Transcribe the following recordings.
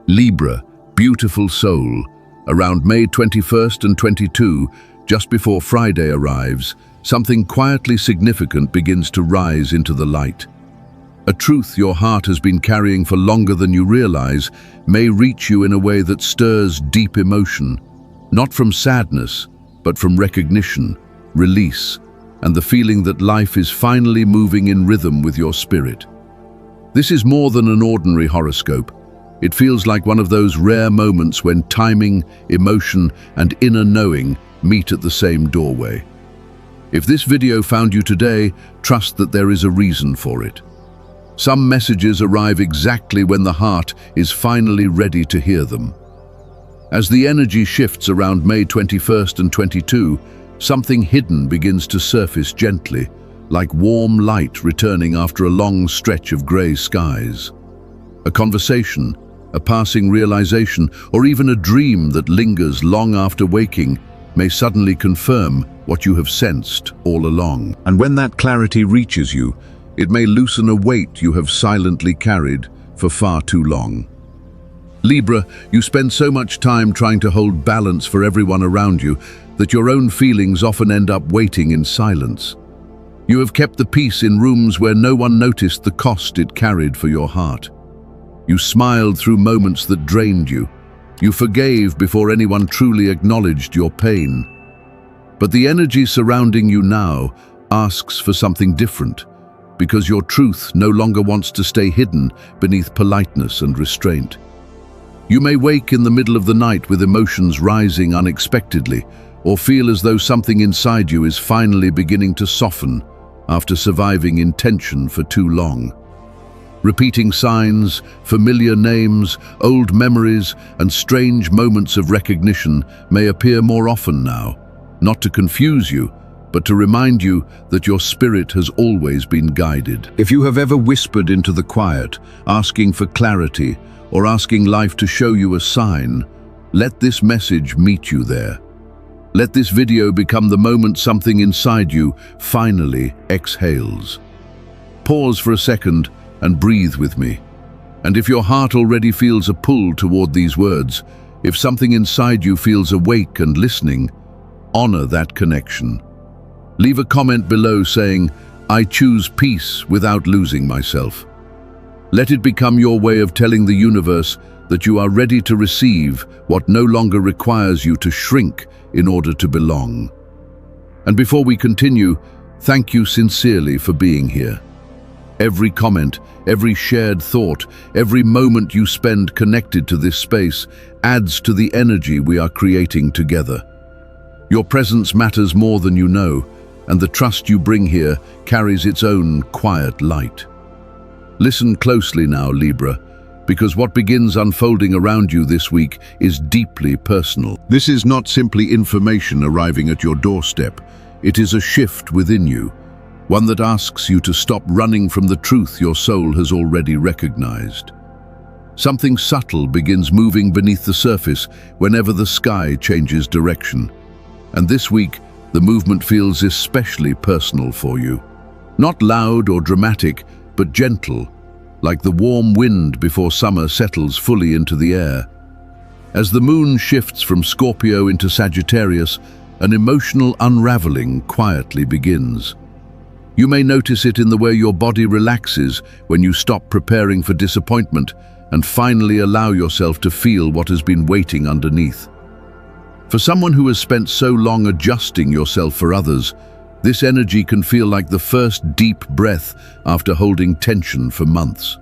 Libra, beautiful soul. Around May 21st and 22, just before Friday arrives, something quietly significant begins to rise into the light. A truth your heart has been carrying for longer than you realize may reach you in a way that stirs deep emotion, not from sadness, but from recognition, release, and the feeling that life is finally moving in rhythm with your spirit. This is more than an ordinary horoscope. It feels like one of those rare moments when timing, emotion, and inner knowing meet at the same doorway. If this video found you today, trust that there is a reason for it. Some messages arrive exactly when the heart is finally ready to hear them. As the energy shifts around May 21st and 22, something hidden begins to surface gently, like warm light returning after a long stretch of grey skies. A conversation, a passing realization, or even a dream that lingers long after waking may suddenly confirm what you have sensed all along. And when that clarity reaches you, it may loosen a weight you have silently carried for far too long. Libra, you spend so much time trying to hold balance for everyone around you that your own feelings often end up waiting in silence. You have kept the peace in rooms where no one noticed the cost it carried for your heart. You smiled through moments that drained you. You forgave before anyone truly acknowledged your pain. But the energy surrounding you now asks for something different, because your truth no longer wants to stay hidden beneath politeness and restraint. You may wake in the middle of the night with emotions rising unexpectedly, or feel as though something inside you is finally beginning to soften after surviving in tension for too long. Repeating signs, familiar names, old memories, and strange moments of recognition may appear more often now, not to confuse you, but to remind you that your spirit has always been guided. If you have ever whispered into the quiet, asking for clarity, or asking life to show you a sign, let this message meet you there. Let this video become the moment something inside you finally exhales. Pause for a second and breathe with me. And if your heart already feels a pull toward these words, if something inside you feels awake and listening, honor that connection. Leave a comment below saying, "I choose peace without losing myself." Let it become your way of telling the universe that you are ready to receive what no longer requires you to shrink in order to belong. And before we continue, thank you sincerely for being here. Every comment, every shared thought, every moment you spend connected to this space adds to the energy we are creating together. Your presence matters more than you know, and the trust you bring here carries its own quiet light. Listen closely now, Libra, because what begins unfolding around you this week is deeply personal. This is not simply information arriving at your doorstep. It is a shift within you, one that asks you to stop running from the truth your soul has already recognized. Something subtle begins moving beneath the surface whenever the sky changes direction. And this week, the movement feels especially personal for you. Not loud or dramatic, but gentle, like the warm wind before summer settles fully into the air. As the moon shifts from Scorpio into Sagittarius, an emotional unraveling quietly begins. You may notice it in the way your body relaxes when you stop preparing for disappointment and finally allow yourself to feel what has been waiting underneath. For someone who has spent so long adjusting yourself for others, this energy can feel like the first deep breath after holding tension for months.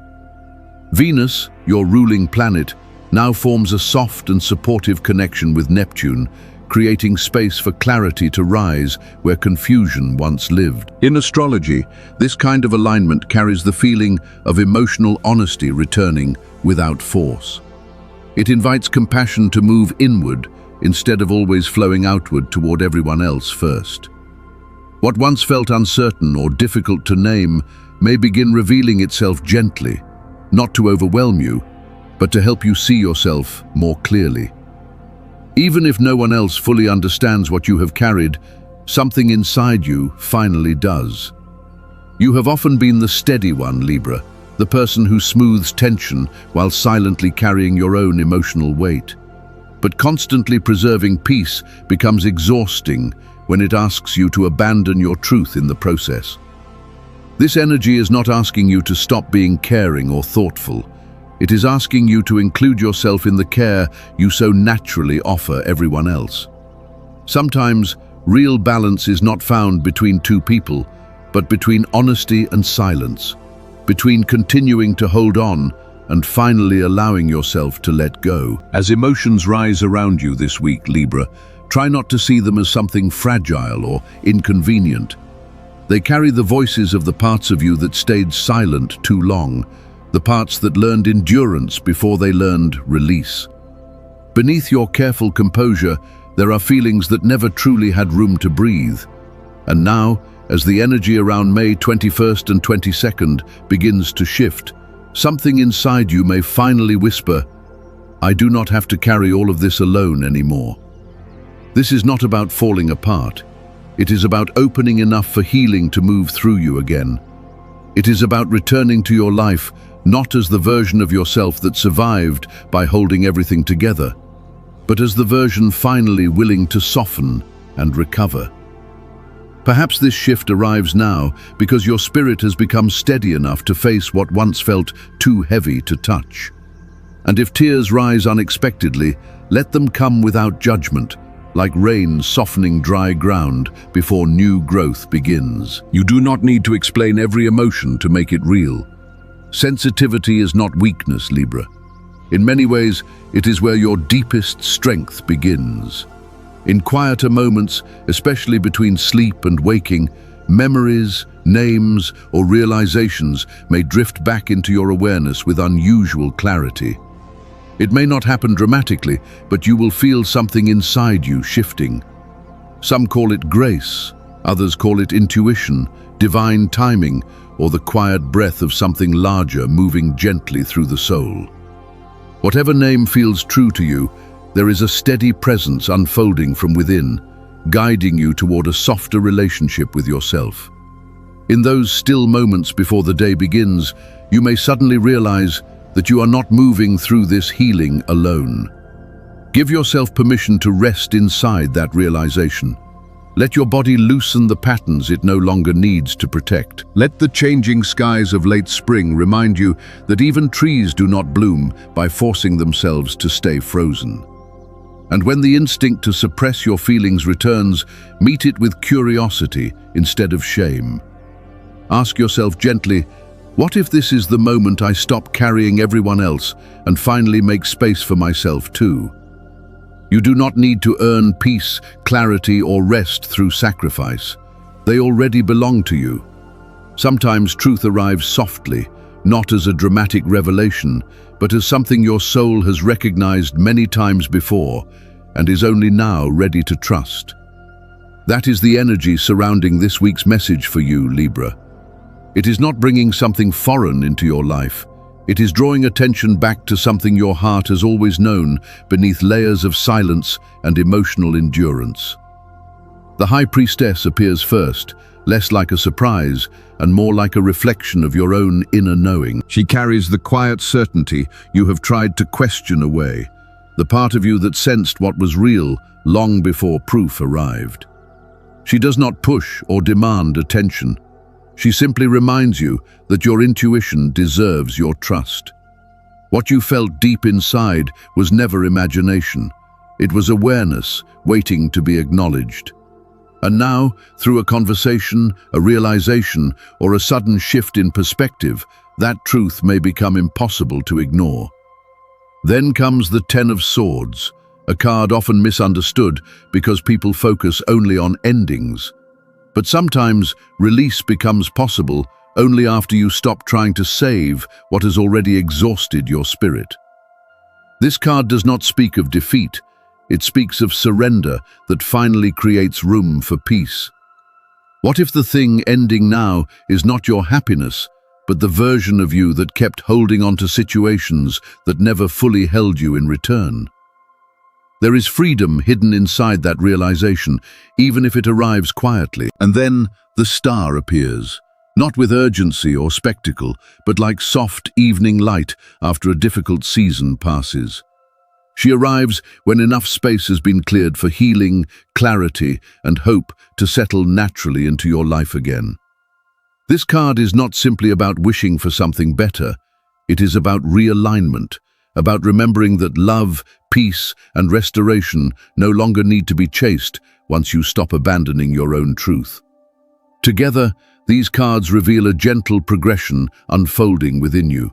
Venus, your ruling planet, now forms a soft and supportive connection with Neptune, creating space for clarity to rise where confusion once lived. In astrology, this kind of alignment carries the feeling of emotional honesty returning without force. It invites compassion to move inward instead of always flowing outward toward everyone else first. What once felt uncertain or difficult to name may begin revealing itself gently, not to overwhelm you, but to help you see yourself more clearly. Even if no one else fully understands what you have carried, something inside you finally does. You have often been the steady one, Libra, the person who smooths tension while silently carrying your own emotional weight. But constantly preserving peace becomes exhausting when it asks you to abandon your truth in the process. This energy is not asking you to stop being caring or thoughtful. It is asking you to include yourself in the care you so naturally offer everyone else. Sometimes, real balance is not found between two people, but between honesty and silence, between continuing to hold on and finally allowing yourself to let go. As emotions rise around you this week, Libra, try not to see them as something fragile or inconvenient. They carry the voices of the parts of you that stayed silent too long, the parts that learned endurance before they learned release. Beneath your careful composure, there are feelings that never truly had room to breathe. And now, as the energy around May 21st and 22nd begins to shift, something inside you may finally whisper, "I do not have to carry all of this alone anymore." This is not about falling apart. It is about opening enough for healing to move through you again. It is about returning to your life not as the version of yourself that survived by holding everything together, but as the version finally willing to soften and recover. Perhaps this shift arrives now because your spirit has become steady enough to face what once felt too heavy to touch. And if tears rise unexpectedly, let them come without judgment, like rain softening dry ground before new growth begins. You do not need to explain every emotion to make it real. Sensitivity is not weakness, Libra. In many ways, it is where your deepest strength begins. In quieter moments, especially between sleep and waking, memories, names, or realizations may drift back into your awareness with unusual clarity. It may not happen dramatically, but you will feel something inside you shifting. Some call it grace, others call it intuition, divine timing, or the quiet breath of something larger moving gently through the soul. Whatever name feels true to you, there is a steady presence unfolding from within, guiding you toward a softer relationship with yourself. In those still moments before the day begins, you may suddenly realize that you are not moving through this healing alone. Give yourself permission to rest inside that realization. Let your body loosen the patterns it no longer needs to protect. Let the changing skies of late spring remind you that even trees do not bloom by forcing themselves to stay frozen. And when the instinct to suppress your feelings returns, meet it with curiosity instead of shame. Ask yourself gently, what if this is the moment I stop carrying everyone else and finally make space for myself too? You do not need to earn peace, clarity, or rest through sacrifice. They already belong to you. Sometimes truth arrives softly, not as a dramatic revelation, but as something your soul has recognized many times before and is only now ready to trust. That is the energy surrounding this week's message for you, Libra. It is not bringing something foreign into your life. It is drawing attention back to something your heart has always known beneath layers of silence and emotional endurance. The High Priestess appears first, less like a surprise and more like a reflection of your own inner knowing. She carries the quiet certainty you have tried to question away, the part of you that sensed what was real long before proof arrived. She does not push or demand attention. She simply reminds you that your intuition deserves your trust. What you felt deep inside was never imagination. It was awareness waiting to be acknowledged. And now, through a conversation, a realization, or a sudden shift in perspective, that truth may become impossible to ignore. Then comes the Ten of Swords, a card often misunderstood because people focus only on endings. But sometimes release becomes possible only after you stop trying to save what has already exhausted your spirit. This card does not speak of defeat. It speaks of surrender that finally creates room for peace. What if the thing ending now is not your happiness, but the version of you that kept holding on to situations that never fully held you in return? There is freedom hidden inside that realization, even if it arrives quietly. And then the star appears, Not with urgency or spectacle, but like soft evening light after a difficult season passes. She arrives when enough space has been cleared for healing, clarity, and hope to settle naturally into your life again. This card is not simply about wishing for something better. It is about realignment, about remembering that love, peace, and restoration no longer need to be chased once you stop abandoning your own truth. Together, these cards reveal a gentle progression unfolding within you.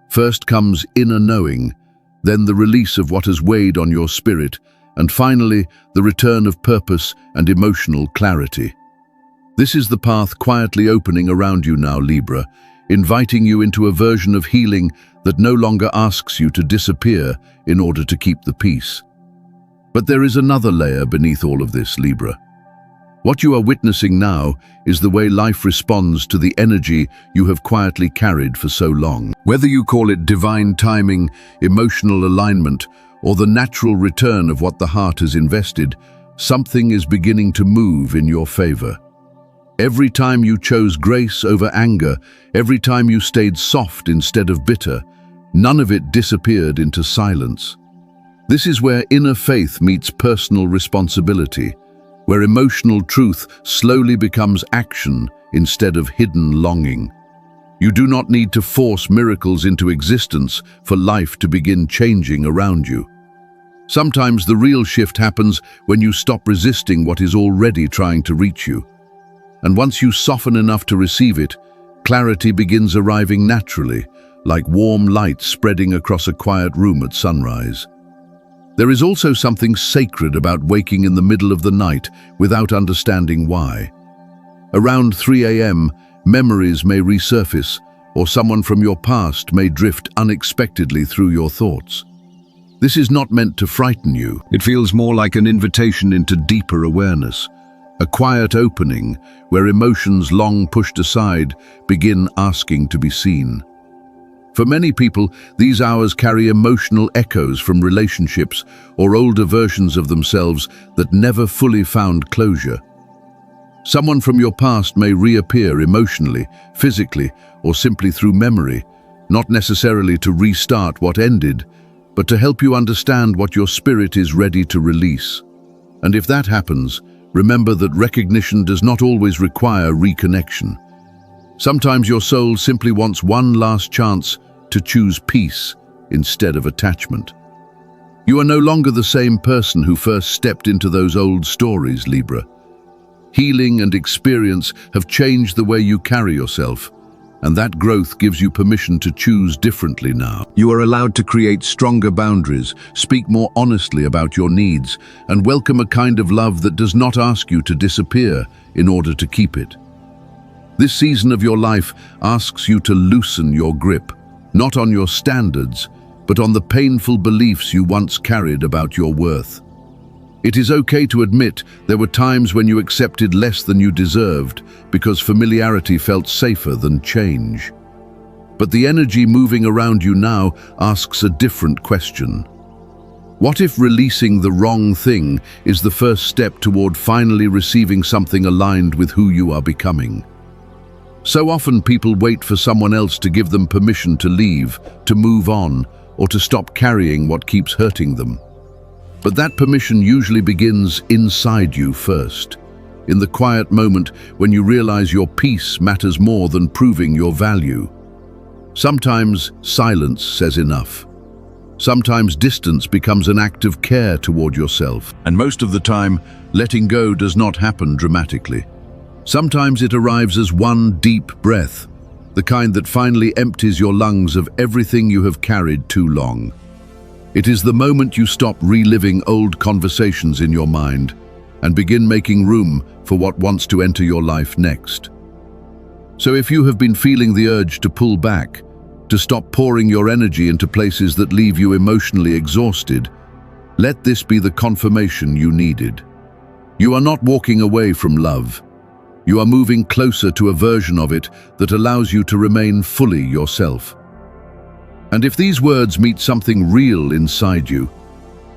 First comes inner knowing, then the release of what has weighed on your spirit, and finally, the return of purpose and emotional clarity. This is the path quietly opening around you now, Libra, inviting you into a version of healing that no longer asks you to disappear in order to keep the peace. But there is another layer beneath all of this, Libra. What you are witnessing now is the way life responds to the energy you have quietly carried for so long. Whether you call it divine timing, emotional alignment, or the natural return of what the heart has invested, something is beginning to move in your favor. Every time you chose grace over anger, every time you stayed soft instead of bitter, none of it disappeared into silence. This is where inner faith meets personal responsibility, where emotional truth slowly becomes action instead of hidden longing. You do not need to force miracles into existence for life to begin changing around you. Sometimes the real shift happens when you stop resisting what is already trying to reach you. And once you soften enough to receive it, clarity begins arriving naturally, like warm light spreading across a quiet room at sunrise. There is also something sacred about waking in the middle of the night without understanding why. Around 3 a.m., memories may resurface, or someone from your past may drift unexpectedly through your thoughts. This is not meant to frighten you. It feels more like an invitation into deeper awareness, a quiet opening where emotions long pushed aside begin asking to be seen. For many people, these hours carry emotional echoes from relationships or older versions of themselves that never fully found closure. Someone from your past may reappear emotionally, physically, or simply through memory, not necessarily to restart what ended, but to help you understand what your spirit is ready to release. And if that happens, remember that recognition does not always require reconnection. Sometimes your soul simply wants one last chance to choose peace instead of attachment. You are no longer the same person who first stepped into those old stories, Libra. Healing and experience have changed the way you carry yourself, and that growth gives you permission to choose differently now. You are allowed to create stronger boundaries, speak more honestly about your needs, and welcome a kind of love that does not ask you to disappear in order to keep it. This season of your life asks you to loosen your grip, not on your standards, but on the painful beliefs you once carried about your worth. It is okay to admit there were times when you accepted less than you deserved because familiarity felt safer than change. But the energy moving around you now asks a different question. What if releasing the wrong thing is the first step toward finally receiving something aligned with who you are becoming? So often people wait for someone else to give them permission to leave, to move on, or to stop carrying what keeps hurting them. But that permission usually begins inside you first, in the quiet moment when you realize your peace matters more than proving your value. Sometimes silence says enough. Sometimes distance becomes an act of care toward yourself. And most of the time, letting go does not happen dramatically. Sometimes it arrives as one deep breath, the kind that finally empties your lungs of everything you have carried too long. It is the moment you stop reliving old conversations in your mind and begin making room for what wants to enter your life next. So if you have been feeling the urge to pull back, to stop pouring your energy into places that leave you emotionally exhausted, let this be the confirmation you needed. You are not walking away from love. You are moving closer to a version of it that allows you to remain fully yourself. And if these words meet something real inside you,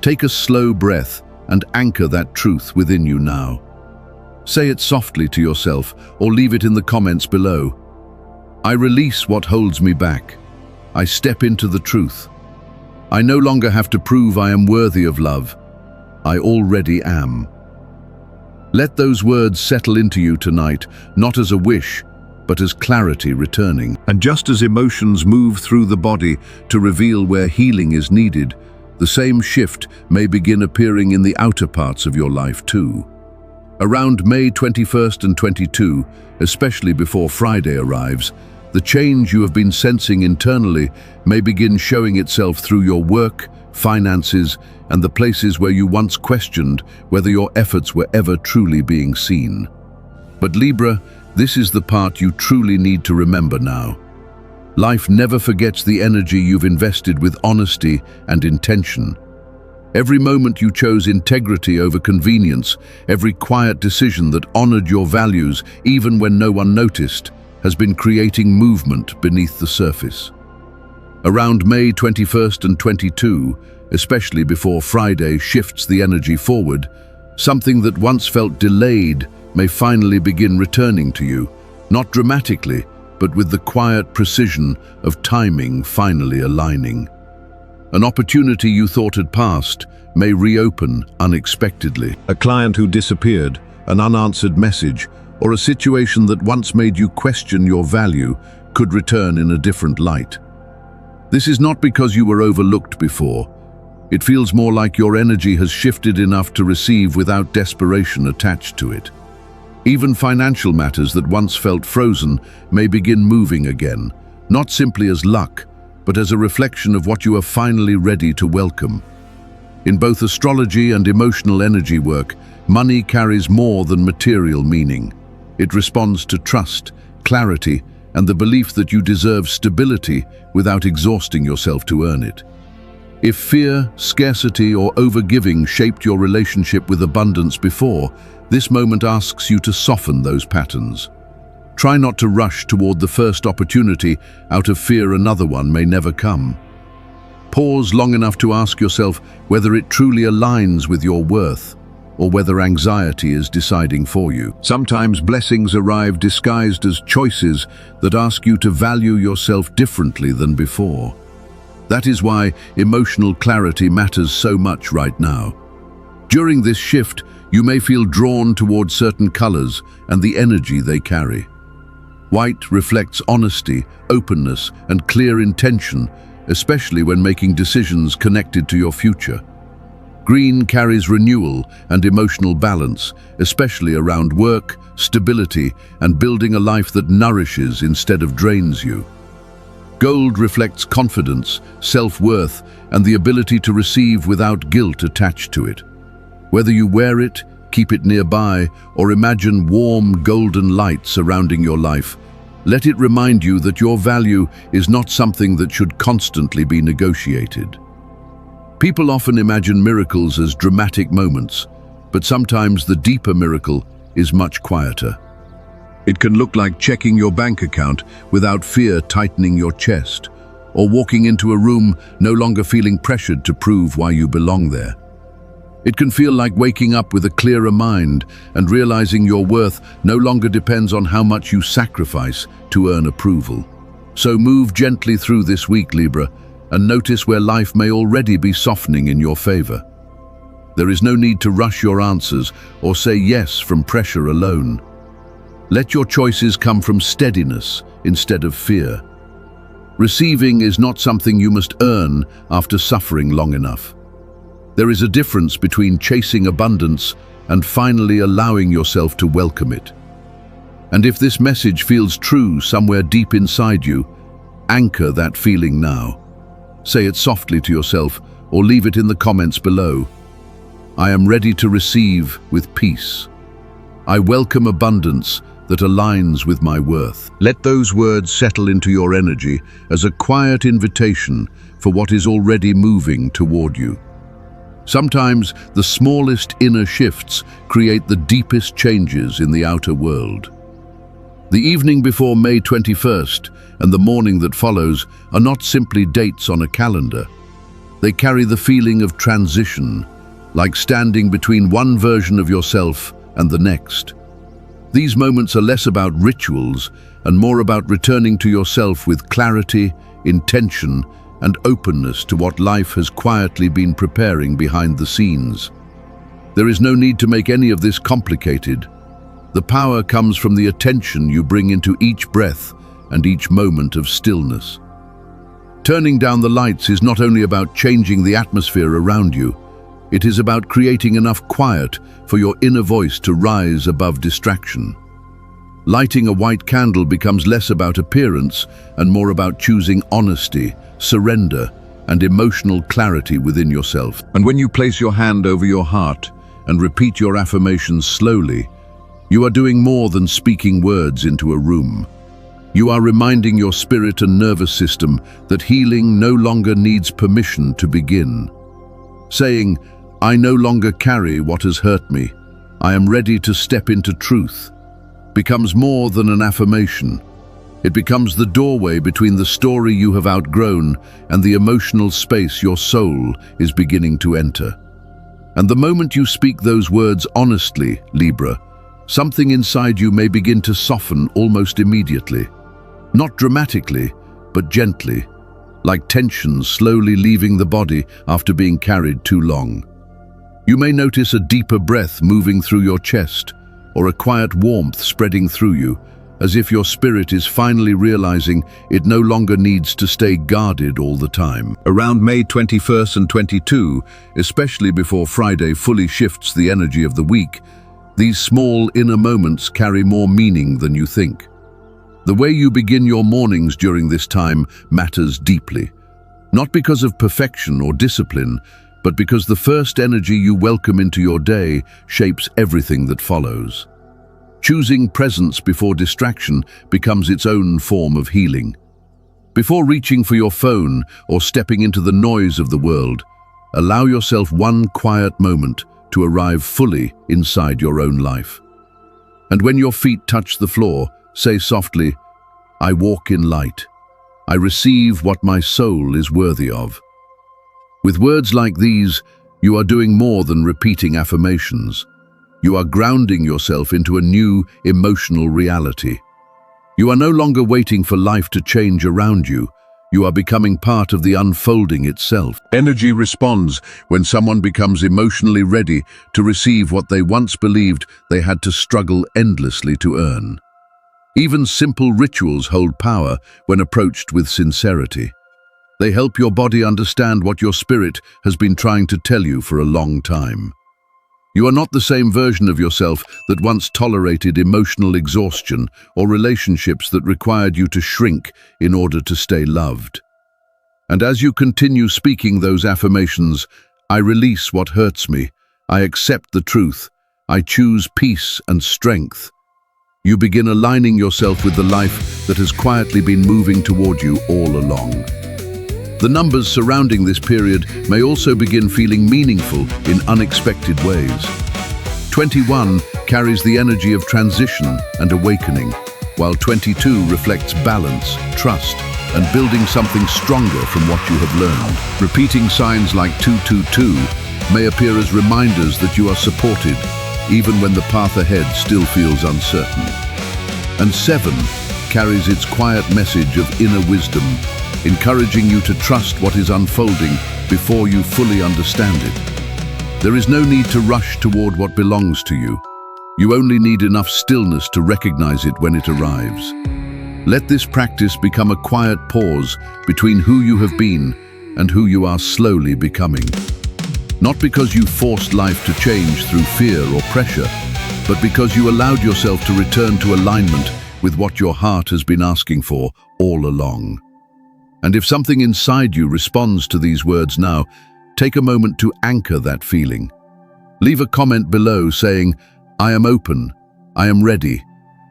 take a slow breath and anchor that truth within you now. Say it softly to yourself or leave it in the comments below. I release what holds me back. I step into the truth. I no longer have to prove I am worthy of love. I already am. Let those words settle into you tonight, not as a wish, but as clarity returning. And just as emotions move through the body to reveal where healing is needed, the same shift may begin appearing in the outer parts of your life too. Around May 21st and 22, especially before Friday arrives, the change you have been sensing internally may begin showing itself through your work, finances, and the places where you once questioned whether your efforts were ever truly being seen. But Libra, this is the part you truly need to remember now. Life never forgets the energy you've invested with honesty and intention. Every moment you chose integrity over convenience, every quiet decision that honored your values even when no one noticed, has been creating movement beneath the surface. Around May 21st and 22, especially before Friday shifts the energy forward, something that once felt delayed may finally begin returning to you, not dramatically, but with the quiet precision of timing finally aligning. An opportunity you thought had passed may reopen unexpectedly. A client who disappeared, an unanswered message, or a situation that once made you question your value could return in a different light. This is not because you were overlooked before. It feels more like your energy has shifted enough to receive without desperation attached to it. Even financial matters that once felt frozen may begin moving again, not simply as luck, but as a reflection of what you are finally ready to welcome. In both astrology and emotional energy work, money carries more than material meaning. It responds to trust, clarity, and the belief that you deserve stability without exhausting yourself to earn it. If fear, scarcity, or overgiving shaped your relationship with abundance before, this moment asks you to soften those patterns. Try not to rush toward the first opportunity out of fear another one may never come. Pause long enough to ask yourself whether it truly aligns with your worth, or whether anxiety is deciding for you. Sometimes blessings arrive disguised as choices that ask you to value yourself differently than before. That is why emotional clarity matters so much right now. During this shift, you may feel drawn toward certain colors and the energy they carry. White reflects honesty, openness, and clear intention, especially when making decisions connected to your future. Green carries renewal and emotional balance, especially around work, stability, and building a life that nourishes instead of drains you. Gold reflects confidence, self-worth, and the ability to receive without guilt attached to it. Whether you wear it, keep it nearby, or imagine warm golden light surrounding your life, let it remind you that your value is not something that should constantly be negotiated. People often imagine miracles as dramatic moments, but sometimes the deeper miracle is much quieter. It can look like checking your bank account without fear tightening your chest, or walking into a room no longer feeling pressured to prove why you belong there. It can feel like waking up with a clearer mind and realizing your worth no longer depends on how much you sacrifice to earn approval. So move gently through this week, Libra, and notice where life may already be softening in your favor. There is no need to rush your answers or say yes from pressure alone. Let your choices come from steadiness instead of fear. Receiving is not something you must earn after suffering long enough. There is a difference between chasing abundance and finally allowing yourself to welcome it. And if this message feels true somewhere deep inside you, anchor that feeling now. Say it softly to yourself or leave it in the comments below. I am ready to receive with peace. I welcome abundance that aligns with my worth. Let those words settle into your energy as a quiet invitation for what is already moving toward you. Sometimes the smallest inner shifts create the deepest changes in the outer world. The evening before May 21st and the morning that follows are not simply dates on a calendar. They carry the feeling of transition, like standing between one version of yourself and the next. These moments are less about rituals and more about returning to yourself with clarity, intention, and openness to what life has quietly been preparing behind the scenes. There is no need to make any of this complicated. The power comes from the attention you bring into each breath and each moment of stillness. Turning down the lights is not only about changing the atmosphere around you, it is about creating enough quiet for your inner voice to rise above distraction. Lighting a white candle becomes less about appearance and more about choosing honesty, surrender, and emotional clarity within yourself. And when you place your hand over your heart and repeat your affirmations slowly, you are doing more than speaking words into a room. You are reminding your spirit and nervous system that healing no longer needs permission to begin. Saying, "I no longer carry what has hurt me. I am ready to step into truth," becomes more than an affirmation. It becomes the doorway between the story you have outgrown and the emotional space your soul is beginning to enter. And the moment you speak those words honestly, Libra, something inside you may begin to soften almost immediately. Not dramatically, but gently, like tension slowly leaving the body after being carried too long. You may notice a deeper breath moving through your chest, or a quiet warmth spreading through you, as if your spirit is finally realizing it no longer needs to stay guarded all the time. Around May 21st and 22, especially before Friday fully shifts the energy of the week, these small inner moments carry more meaning than you think. The way you begin your mornings during this time matters deeply, not because of perfection or discipline, but because the first energy you welcome into your day shapes everything that follows. Choosing presence before distraction becomes its own form of healing. Before reaching for your phone or stepping into the noise of the world, allow yourself one quiet moment to arrive fully inside your own life. And when your feet touch the floor, say softly, "I walk in light. I receive what my soul is worthy of." With words like these, you are doing more than repeating affirmations. You are grounding yourself into a new emotional reality. You are no longer waiting for life to change around you. You are becoming part of the unfolding itself. Energy responds when someone becomes emotionally ready to receive what they once believed they had to struggle endlessly to earn. Even simple rituals hold power when approached with sincerity. They help your body understand what your spirit has been trying to tell you for a long time. You are not the same version of yourself that once tolerated emotional exhaustion or relationships that required you to shrink in order to stay loved. And as you continue speaking those affirmations, "I release what hurts me, I accept the truth, I choose peace and strength," you begin aligning yourself with the life that has quietly been moving toward you all along. The numbers surrounding this period may also begin feeling meaningful in unexpected ways. 21 carries the energy of transition and awakening, while 22 reflects balance, trust, and building something stronger from what you have learned. Repeating signs like 222 may appear as reminders that you are supported, even when the path ahead still feels uncertain. And 7 carries its quiet message of inner wisdom, encouraging you to trust what is unfolding before you fully understand it. There is no need to rush toward what belongs to you. You only need enough stillness to recognize it when it arrives. Let this practice become a quiet pause between who you have been and who you are slowly becoming. Not because you forced life to change through fear or pressure, but because you allowed yourself to return to alignment with what your heart has been asking for all along. And if something inside you responds to these words now, take a moment to anchor that feeling. Leave a comment below saying, "I am open, I am ready,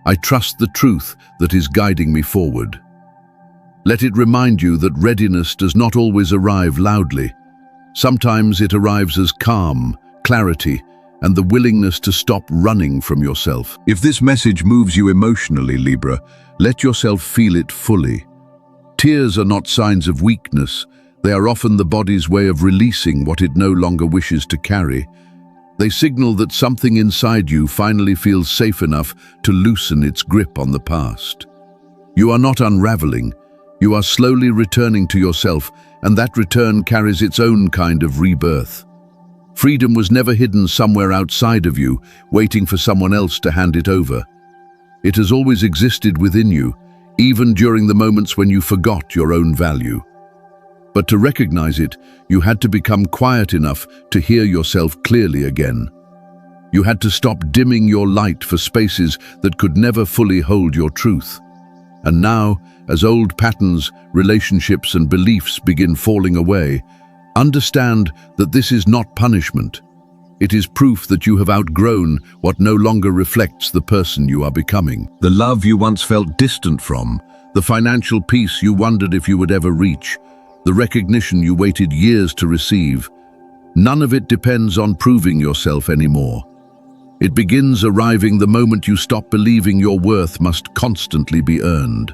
I trust the truth that is guiding me forward." Let it remind you that readiness does not always arrive loudly. Sometimes it arrives as calm, clarity, and the willingness to stop running from yourself. If this message moves you emotionally, Libra, let yourself feel it fully. Tears are not signs of weakness. They are often the body's way of releasing what it no longer wishes to carry. They signal that something inside you finally feels safe enough to loosen its grip on the past. You are not unraveling, you are slowly returning to yourself, and that return carries its own kind of rebirth. Freedom was never hidden somewhere outside of you, waiting for someone else to hand it over. It has always existed within you, even during the moments when you forgot your own value. But to recognize it, you had to become quiet enough to hear yourself clearly again. You had to stop dimming your light for spaces that could never fully hold your truth. And now, as old patterns, relationships, and beliefs begin falling away, understand that this is not punishment. It is proof that you have outgrown what no longer reflects the person you are becoming. The love you once felt distant from, the financial peace you wondered if you would ever reach, the recognition you waited years to receive, none of it depends on proving yourself anymore. It begins arriving the moment you stop believing your worth must constantly be earned.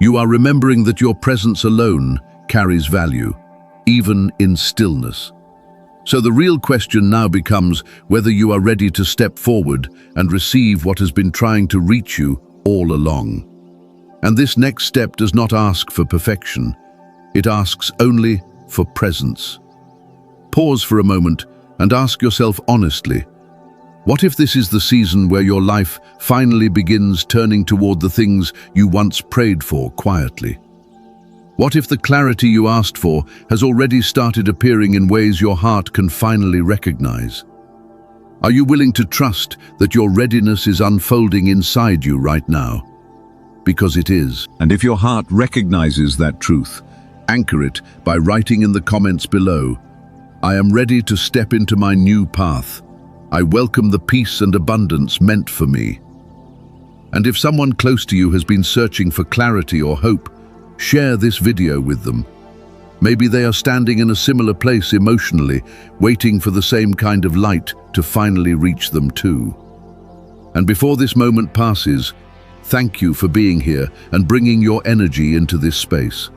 You are remembering that your presence alone carries value, even in stillness. So the real question now becomes whether you are ready to step forward and receive what has been trying to reach you all along. And this next step does not ask for perfection. It asks only for presence. Pause for a moment and ask yourself honestly, what if this is the season where your life finally begins turning toward the things you once prayed for quietly? What if the clarity you asked for has already started appearing in ways your heart can finally recognize? Are you willing to trust that your readiness is unfolding inside you right now? Because it is. And if your heart recognizes that truth, anchor it by writing in the comments below, I am ready to step into my new path. I welcome the peace and abundance meant for me. And if someone close to you has been searching for clarity or hope, share this video with them. Maybe they are standing in a similar place emotionally, waiting for the same kind of light to finally reach them too. And before this moment passes, thank you for being here and bringing your energy into this space.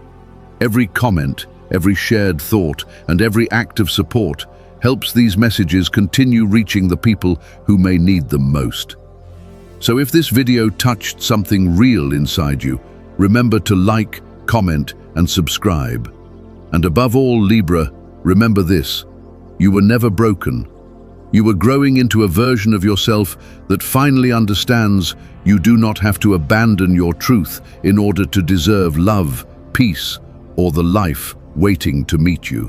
Every comment, every shared thought, and every act of support helps these messages continue reaching the people who may need them most. So if this video touched something real inside you, remember to like, comment, and subscribe. And above all, Libra, remember this: you were never broken. You were growing into a version of yourself that finally understands you do not have to abandon your truth in order to deserve love, peace, or the life waiting to meet you.